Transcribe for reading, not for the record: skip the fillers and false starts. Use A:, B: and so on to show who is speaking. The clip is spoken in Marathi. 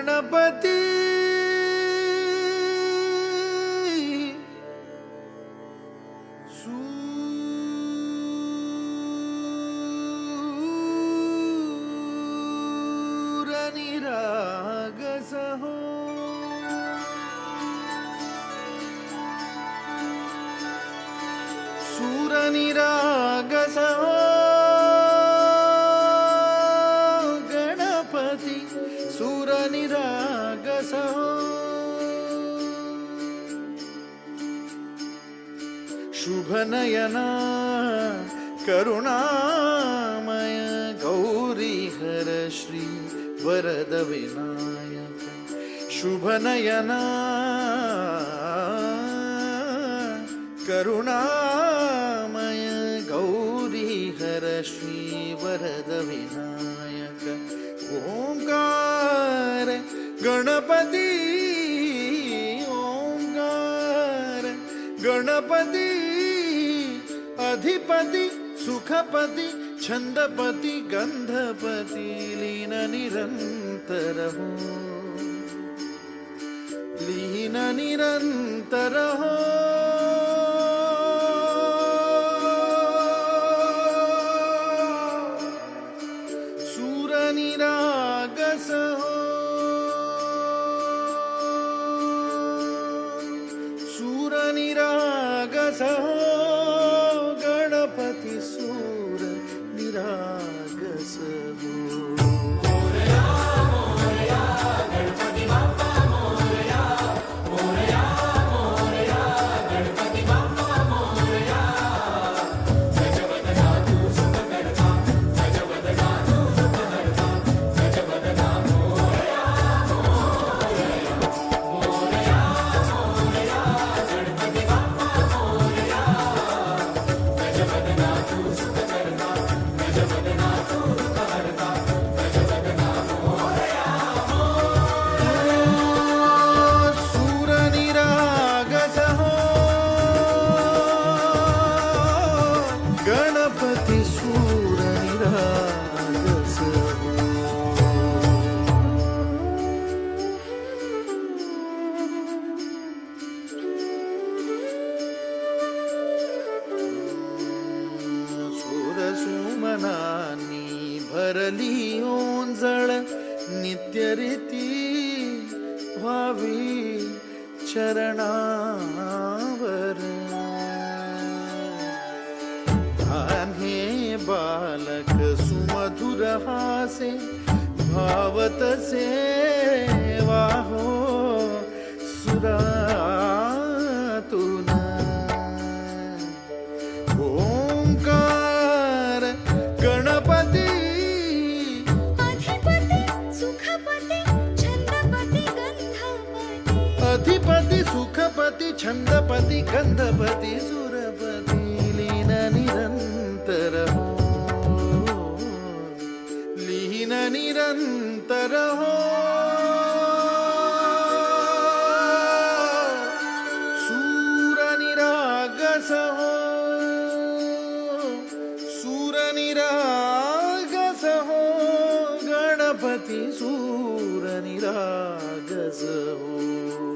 A: गणपती सूरनिरागसहो सूरनिरागसहो गणपति सूरनिरागसहो शुभनयना करुणामय गौरीहर श्री वरद विनायक शुभनयना करुणामय गौरीहर श्री वरद विनायक ओंकार गणपती ओंकार गणपती अधिपति सुखपति छंदपति गंधपति लीन निरंतर हो लीन निरंतर हो सूरनिरागस हो सूरनिरागस हो गणपति सूर निरागस हो गणपति सूरनिरागस सुरसुमनानी भरली ओंजळ नित्यरीती व्हावी चरणावर हे बालक सुमधुर हासे भावतसे वाहो सुरातून ओंकार गणपती
B: अधिपति सुखपति छंदपति गंधपति
A: अधिपति सुखपति छंदपति गंधपति सुरपति लीन निरंतर हो लीन निरंतर हो सूरनिरागस हो सूरनिरागस हो गणपति सूरनिरागस हो